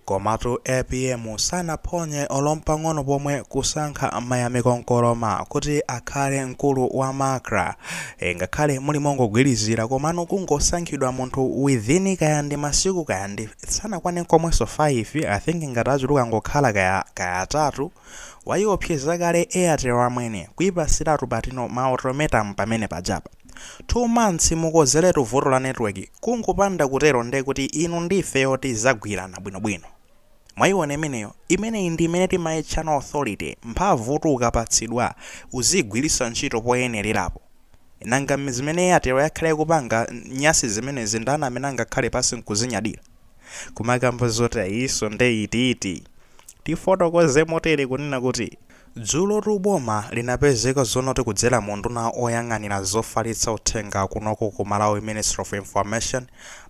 komatu APM sanaphonye olompang'ono pomwe kusankha Mayamiko nkoloma kuti akhale mkulu wa makra ngakhale muli mongogwirizira komano kungosankhidwa munthu within kaya ndi masiku kaya ndi sanakwane komwenso 5 I think ngati achuluka ngokhala kaya atatu Waopseza kale Airtel amwene kuipasiratu patino maautomata pamene pajapa 2 months mukozeletu voto la network kungopanda kutero nde kuti inu ndife yoti zagwirana bwinobwino mwayiona imeneyo imeneyi ndi imene timayitchana authority mphamvu ukapatsidwa uzigwiritsa ntchito poyenererapo nanga zimene Airtel yakhale kupanga nyasi zimenezi ndani amene angakhale pasi nkuzinyadira kumakamba zoti iso nde iti tifotokoze motere kunena kuti dzulo boma linapezeka zonoti kudzera munduna oyang'anira zofalitsa uthenga kunoko ku Malawi Ministry of Information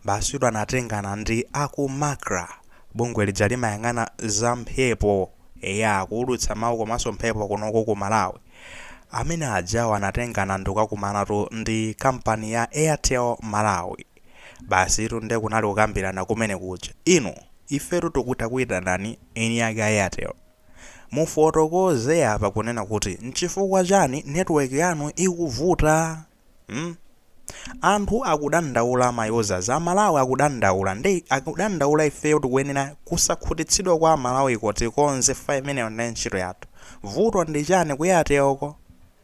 basi anatengana ndi aku makra bungwe lija limayang'ana za mphepo kuulutsa mawu komanso mphepo kunoko ku Malawi amene ajawa anatengana ndikukakumanatu ndi kampani ya Airtel Malawi basi nde kunali kukambirana kumene kuja inu ifetu tikutakuyitanani eni yake Airtel mufotokoze apa kunena kuti nchifukwa chani network yanu ikuvuta anthu akudandaula mayoza za Malawi akudandaula ndi akudandaula ifeyo tikuyenera kusakhutitsidwa kwa Malawi kuti konze 5 minutes ndi ntchito yathu vuto ndi chani ku Airtelko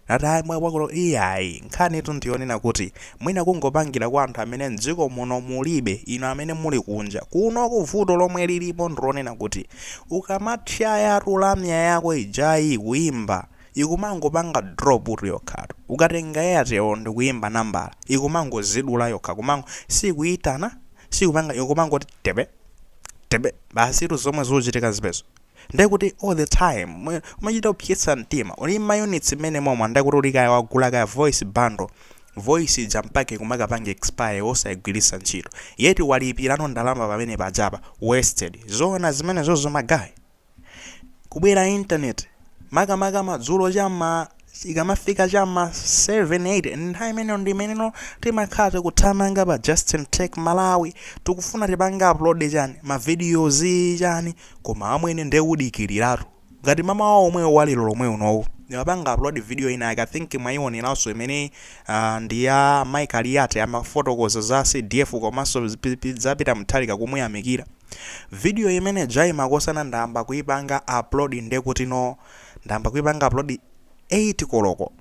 natamwe wakulo iyayi nkhani tundionena kuti mwina kungopangira kwa anthu amene mdziko muno mulibe ino amene muli kunja kuno kuvuto lomwe lilipo ndionena kuti ukamathya tulamya yako ijayi kuimba ikumangopanga drop kuti Yokha ukatenga Airtel ndi kuimba nambala ikumangozidula Yokha kumango sikuyitana sikupanga ikumangoti tebe basi zomwe zochitika zipezo ndekuti all the time umachita kupyetsa mtima uli units mene momwe ndekuti ulikaya wagula kaya voice bundle voice jampake kumakapanga expire osayigwiritsa ntchito yeti walipirano ndalama pamene pajapa wasted zona zimene zozo magayi kubwera internet makamaka madzulo chama ikamafika chama 7-8 nthawi imene ndi imene timakhala kuthamanga pa Justin Tech Malawi tikufuna tipanga upload chani ma videos chani koma amwene nde udikiliratu ngati mama wawo omwe walilo lomwe unowu ndipanga upload video ina I think mwayioneranso imene ndi ya Michael Yate amafotokoza za CDF komanso zapita mthalika kumuyamikira video imene jai makosana ndamba kuipanga upload nde kuti ndamba kuipanga upload 8 koloko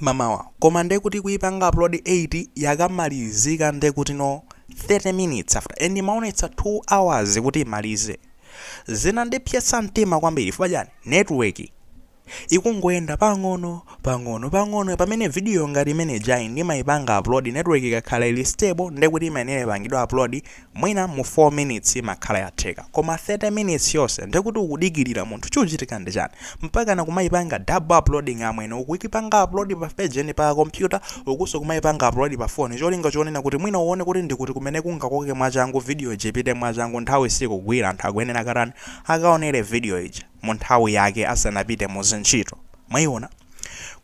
mamawa koma nde kuti kuipanga upload 8 yakamalizika nde kuti 30 minutes after and maonetsa 2 hours kuti imalize zina ndipyetsa mtima kwambiri chifukwa chani network ikungoenda pang'ono pamene video ngati imene jai ndimayipanga upload network ikakhala ili stable nde kuti imene ipangidwa upload mwina mu 4 minutes imakhala yatheka koma 30 minutes yonse nde kuti ukudikirira munthu chuchitika ndi chani mpaka na kumayipanga double uploading amwene ukuyipanga upload pa page pa computer ukuso kumayipanga upload pa phone cholinga chonena kuti mwina uone kuti ndikuti kumene kungakoke mwachangu video ijipite mwachangu nthawi sikugwira anthu akuyenera karani akaonere video ija mu nthawi yake asanapite muzintchito mwayiona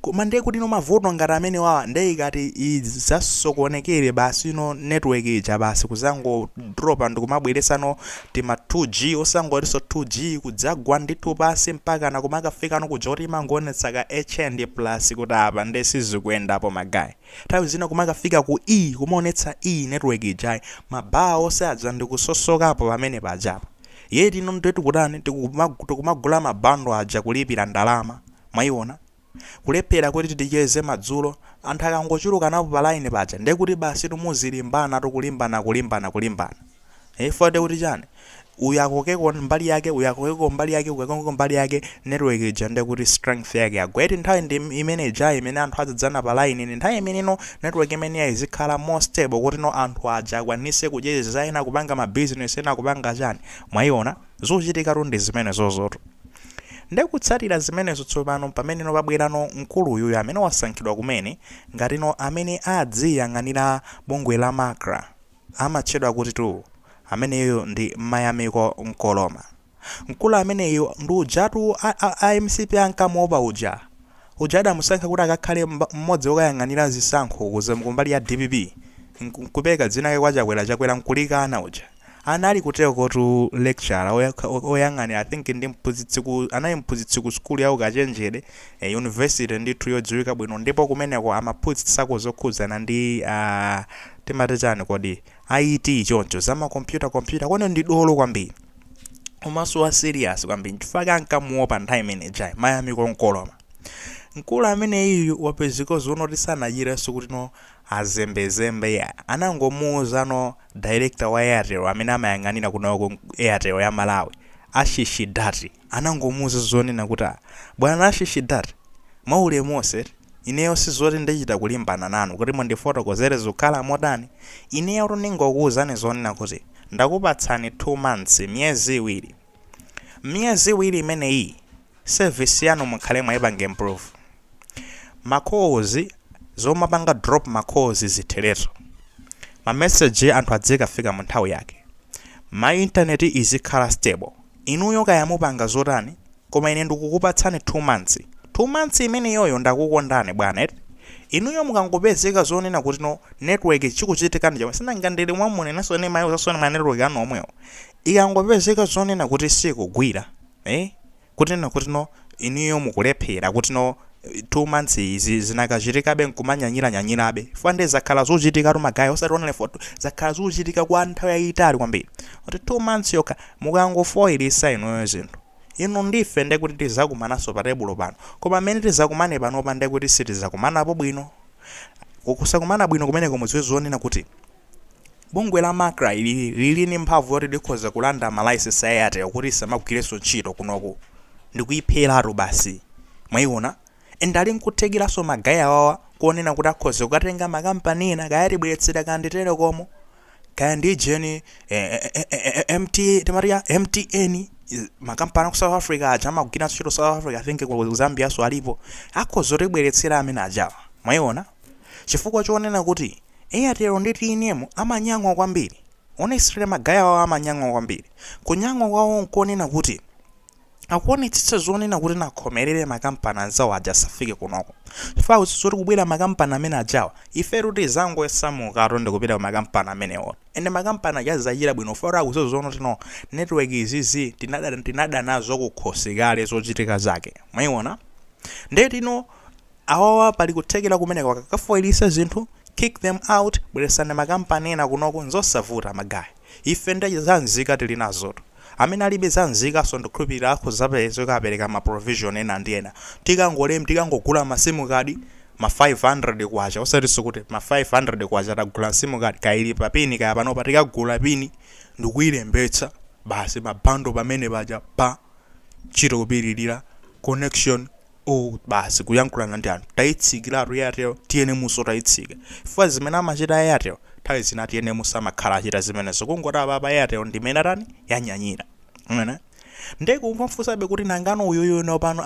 koma nde kuti mavuto ngati amene wawa nde ikati izasokonekere basi network ija basi kuzango dropa ndikumabweresano tima 2G osangoriso 2G kudzagwa ndithu pasi mpaka na kumakafika kujoti mangonetsa ka HN plus kuti apa nde sizikuendapo magayi nthawi zina kumakafika ku kumaonetsa network ija mabaa ose adza ndikusosokapo pamene pajapa yeti ndetu kutani tikumagula mabando aja kulipira ndalama mwayiona kulephera kuti ticheze madzulo anthu akangochuluka napo pa line paja nde kuti basi muzilimbana kulimbana fode kuti chani uyakokeko mbali yake uyakokeko mbali yake network ija nde kuti strength yake yagweti nthawi ndi imene ija imene anthu adzadzana pa line ni nthawi imene network imene izikhala more stable kuti anthu aja akwanise kucheza ena kupanga ma business ena kupanga chani mwayiona zochitika ndi zimene zozoto nde kutsatira zimenezo tsopano pamene pabwerano mkulu uyu amene wasankhidwa kumene ngati amene adziyang'anira bungwe la makra amatchedwa kuti ameneyo ndi Mayamiko nkoloma mkulu ameneyo ndi ujatu MCP ankamuopa uja adamusankha kuti akakhale mmodzi wokayang'anira zisankho kumbali ya DPP kupeka dzina lake chakwera nkulikana uja anali kuteko tu lecturer oyang'anira I think ndi mphunzitsi ku school yawo kachenjere university ndithu yodziwika bwino ndipo kumeneko amaphunzitsako zokhudzana ndi timati chani kodi IT choncho zamakompyuta kwene ndi dolo kwambiri umaso wa serious kwambiri chifukwa nkamuopa nthawi imeneyi Mayamiko nkoloma mkulu amene iyu wapezeka zonoti sanachireso kuti no azembezembe ya anangomuuza no director wa Airtel amene amayang'anira kunoko Airtel ya Malawi Ashishidati anangomuuza zonena kuti bwana Ashishidati maule mose ineyo sizoti ndichita kulimbana nanu kuti mundifotokozere zokhala modani ineyo ningokuwuzani zonena kuti ndakupatsani 2 months miyezi iwiri imeneyi service yanu mukhale mwayipange improve makozi zomapanga drop makozi zithereto ma message anthu adzikafika mu nthawi yake ma internet izikhala stable inuyo kaya mupanga zotani koma ine ndikukupatsani 2 months imene yoyo ndakukondani bwana inuyo mukangopezeka zonena kuti no network chikuchitika ndi sinangandiri mwamune naso ne mayo zasone ma network anu omwewo ikangopezeka zonena kuti sikugwira kuti no inuyo mukulephera kuti no 2 months izi zinakachitika nkumanyanyirabe fande zakhala zochitika rumagayo osationa foto zakhala zochitika kwa nthawi yayitali kwambiri kuti 2 months yokha mukangofoyilisa inuyo zinthu ino ndife nde kuti tizakumanaso pa tebulo pano koma amene tizakumane pano pande kuti sitizakumanapo bwino kukusakumana bwino kumeneko mudziwe zonena kuti bungwe la Makra lili ni mphamvu yoti likhoza kulanda malaisesi a Airtel kuti isamagwireso ntchito kunoko ndikuyipheratu basi mwayiona endali nkuthekiraso magaya wawa kuonena kuti akhoza kukatenga makampani ena kayatibweretsera kandi Telecom kaya ndi jeni MTN makampani ku South Africa aja amagwira ntchito South Africa I think ku Zambia so alipo akhoza kutibweretsera amene ajawa mwayiona chifukwa choonena kuti Airtel ndi TNM amanyang'wa kwambiri honestly magaya wawo amanyang'wa kwambiri kunyang'wa kwawo nkuonena kuti akuonetsitsa zonena kuti nakhomerere makampani anzawo ajasafike kunoko chifukwa usizoti kubwera makampani amene ajawa ife kuti zango esamuka atonde kupita makampani amenewo ende makampani ajazachira bwino fora akuzo zono tino network izizi tinada nazo kukhosi kale zochitika zake mwayiona ndeti no awawa pali kuthekera kumeneko akakafoyilisa zinthu kick them out bweresane makampani ena kunoko nzosavuta magaya ife ndeje zanzika tili nazoto amene alibe zanzika so ndikhulupirira akhozapezo kapereka ma provision ena ndi ena tikangogula masimu kadi ma 500 kwacha osati kuti ma 500 kwacha tagula simu kadi kaili pa pini kaya panopa tikagula pini ndikuyilembetsa basi mabando pamene paja pa chito kupiririra connection basi kuyankhulana ndi anthu tayitsikira Airtel TNM so tayitsika fwa zimene amachita Airtel nthawi zina TNM samakhala achita zimenezo kungoti apa Airtel ndimene atani yanyanyira unaona ndikumfunsabe kuti nangano uyoyo no pano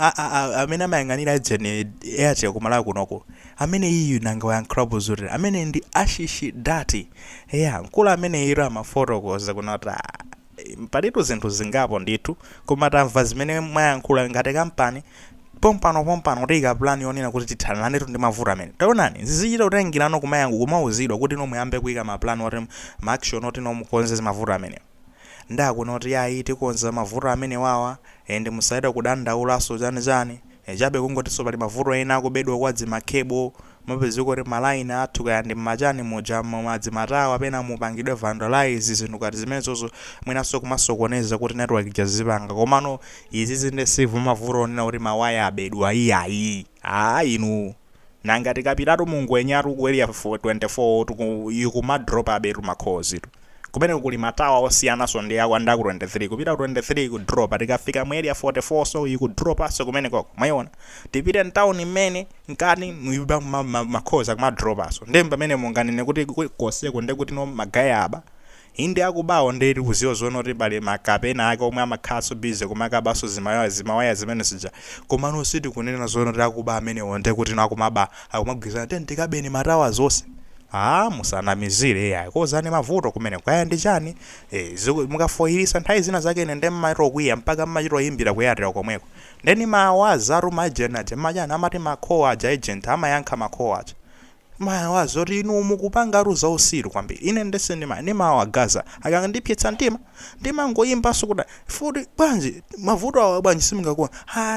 amene amayang'anira agent Airtel kumalawi kunoko amene iyu nanga wayankhulapo zoti amene ndi Ashishidati mkulu amene ira mafotokoza kunota palitu zinthu zingapo ndithu koma tamva zimene mwayankhula ngati kampani pompano tika plan yonena kuti tithalane ndi mavuto amene taonani zizichita kutengirano kumayangu kumauzidwa kuti nomwe ambe kuika ma plan oti ma action oti nomukonze mavuto amene ndakunoti yayi tikonza mavuto amene wawa ende musaida kudandaulaso chani chabe kungotiso pali mavuto ena akubedwa kwa dzimakebo mapezeko kuti maline athu kaya ndi machani moja madzi matawa pena mupangidwe vandalize zinthu kati zimenezozo mwinaso kumasokoneza kuti network jazipanga komano izi zinde save mavuto onena kuti mawaya abedwa iyayi inu nanga tikapitatu mungwenyatu ku area 24 yikuma drop abedu makhozi kumene kuli matawa osiyana so ndi yako ndaku 23 kupita 23 ku drop atikafika mu area 44 so you could drop aso kumene koko mayona tipite town imene nkani muiba makhoza kuma drop aso ndembe pamene munganene kuti koseko nde kuti no magaya aba inde akubawo ndeti kuziyo zono kuti pali makapena ake omwe amakhaso busy kumakabaso zimawaya zimene sija koma no siti kunena zono kuti akuba amene onde kuti no akumaba akumagwizana ndikabeni matawa zonse musanamizire yayi kozani mavuto kumene kwaya ndi chani mukafoyirisa nthawi zina zake nende mmaito kwiya mpaka mmachito yimbira kuyatira komweko ndeni mawazaru majenaje machani amati makhowa aja agent amayankha makhowa aja maya wazoti inu mukupanga ruza usiru kwambiri ine ndese ndimawagaza akangandipyetsa ndima ngoyimbaso kuti futi bwanji mavuto awa bwanji simungakuwa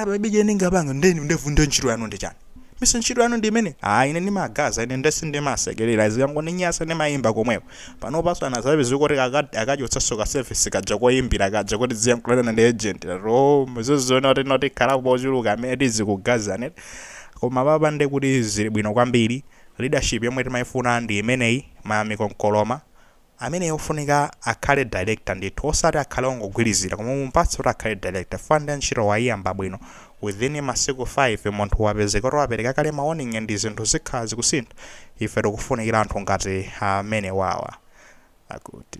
babije ningapanga ndeni ndevunde ntchito yanu ndi chani mise ntchito yanu ndi imene ine ndimagaza ine ndese ndimasekerera zikangondinyasa ndimayimba komwewo pano pasana zabe zikuti akachotsaso ka service kaja koyimbira kaja kuti ziyankulana ndi agent muzozona kuti noti khalapo ochuluka amene tizikugaza ne koma papa ndi kuti zili bwino kwambiri leadership yomwe timayifuna ndi imeneyi Mayamiko Nkoloma amene yofunika akhale director ndithu osati akhale ongogwirizira koma mumpatse kuti akhale director fanda ntchito wayiyamba bwino within masiku 5 munthu wapezeka wapereka kale mawarning ndi zinthu zikhala zikusintha ife tikufunikira anthu ngati amene wawa akuti